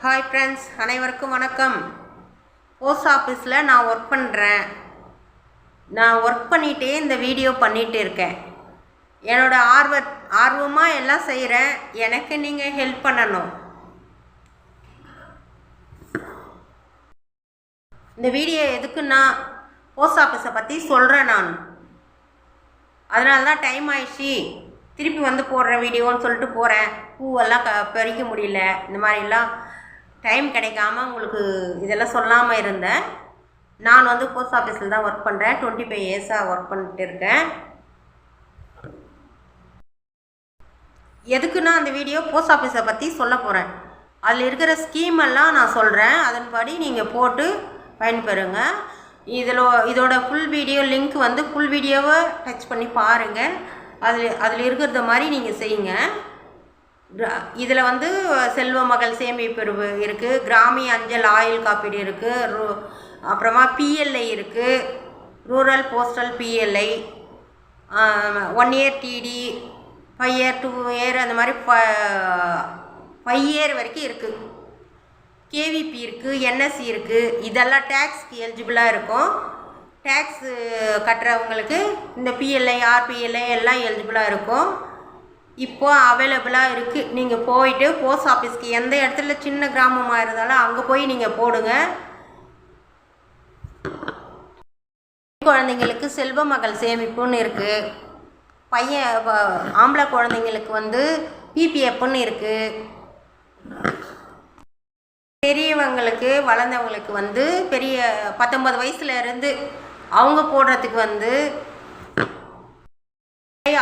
Hi friends, அனைவருக்கும் வணக்கம். Post ஆஃபீஸில் நான் ஒர்க் பண்ணுறேன். நான் ஒர்க் பண்ணிகிட்டே இந்த வீடியோ பண்ணிகிட்டு இருக்கேன். என்னோடய ஆர்வமாக எல்லாம் செய்கிறேன். எனக்கு நீங்கள் ஹெல்ப் பண்ணணும். இந்த வீடியோ எதுக்குன்னா போஸ்ட் ஆஃபீஸை பற்றி சொல்கிறேன். நான் அதனால தான் டைம் ஆயிடுச்சு, திருப்பி வந்து போடுற வீடியோன்னு சொல்லிட்டு போகிறேன். பூவெல்லாம் பறிக்க முடியல, இந்த மாதிரிலாம் டைம் கிடைக்காம உங்களுக்கு இதெல்லாம் சொல்லாமல் இருந்தேன். நான் வந்து போஸ்ட் ஆஃபீஸில் தான் ஒர்க் பண்ணுறேன். 25 இயர்ஸாக ஒர்க் பண்ணிட்டு இருக்கேன். எதுக்குன்னா அந்த வீடியோ போஸ்ட் ஆஃபீஸை பற்றி சொல்ல போகிறேன். அதில் இருக்கிற ஸ்கீமெல்லாம் நான் சொல்கிறேன். அதன்படி நீங்கள் போட்டு பயன்பெறுங்க. இதோட ஃபுல் வீடியோ லிங்க் வந்து ஃபுல் வீடியோவை டச் பண்ணி பாருங்கள். அதில் இருக்கிறத மாதிரி நீங்கள் செய்யுங்க. இதில் வந்து செல்வ மகள் சேமிப்பு இருக்குது, கிராமிய அஞ்சல் ஆயுள் காப்பீடு இருக்குது, அப்புறமா பிஎல்ஐ இருக்குது, rural postal PLI, 1 year TD, 5 year 2 year, அந்த மாதிரி 5 இயர் வரைக்கும் இருக்குது. கேவிபி இருக்குது, என்எஸ்சி இருக்குது. இதெல்லாம் டேக்ஸ்க்கு எலிஜிபிளாக இருக்கும். டேக்ஸ் கட்டுறவங்களுக்கு இந்த பிஎல்ஐ ஆர்பிஎல்ஐ எல்லாம் எலிஜிபிளாக இருக்கும். இப்போது அவைலபிளாக இருக்குது. நீங்கள் போயிட்டு போஸ்ட் ஆஃபீஸ்க்கு எந்த இடத்துல சின்ன கிராமமாக இருந்தாலும் அங்கே போய் நீங்கள் போடுங்க. குழந்தைங்களுக்கு செல்வ மகள் சேமிப்புன்னு இருக்குது. ஆம்பளை குழந்தைங்களுக்கு வந்து பிபிஎஃப்னு இருக்குது. பெரியவங்களுக்கு வளர்ந்தவங்களுக்கு வந்து 19 வயசுலேருந்து அவங்க போடுறதுக்கு வந்து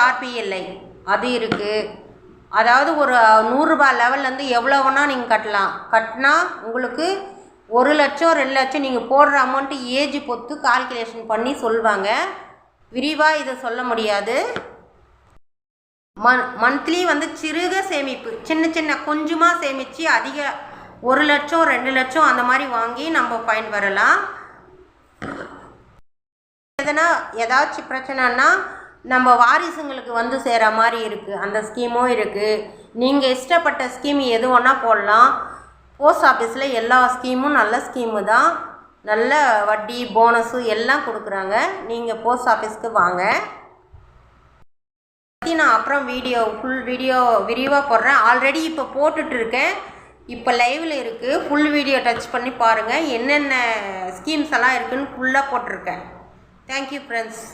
ஆர்பிஎல்ஐ அது இருக்குது. அதாவது ஒரு 100 ரூபாய் லெவல்லேருந்து எவ்வளோ வேணால் நீங்கள் கட்டினா உங்களுக்கு 1 லட்சம் 2 லட்சம் நீங்கள் போடுற அமௌண்ட்டு ஏஜ் பொறுத்து கால்குலேஷன் பண்ணி சொல்லுவாங்க. விரிவாக இதை சொல்ல முடியாது. மந்த்லி வந்து சிறுக சேமிப்பு, சின்ன கொஞ்சமாக சேமித்து அதிக 1 லட்சம் 2 லட்சம் அந்த மாதிரி வாங்கி நம்ம பயன்பெறலாம். ஏதாச்சும் பிரச்சனைன்னா நம்ம வாரிசுங்களுக்கு வந்து சேர மாதிரி இருக்குது. அந்த ஸ்கீமும் இருக்குது. நீங்கள் இஷ்டப்பட்ட ஸ்கீம் எது வேணா போடலாம். போஸ்ட் ஆஃபீஸில் எல்லா ஸ்கீமும் நல்ல ஸ்கீமு தான். நல்ல வட்டி போனஸு எல்லாம் கொடுக்குறாங்க. நீங்கள் போஸ்ட் ஆஃபீஸ்க்கு வாங்க. நான் அப்புறம் ஃபுல் வீடியோ விரிவாக போடுறேன். ஆல்ரெடி இப்போ போட்டுட்ருக்கேன். இப்போ லைவில் இருக்குது. ஃபுல் வீடியோ டச் பண்ணி பாருங்கள். என்னென்ன ஸ்கீம்ஸ் எல்லாம் இருக்குதுன்னு ஃபுல்லாக போட்டிருக்கேன். Thank you friends.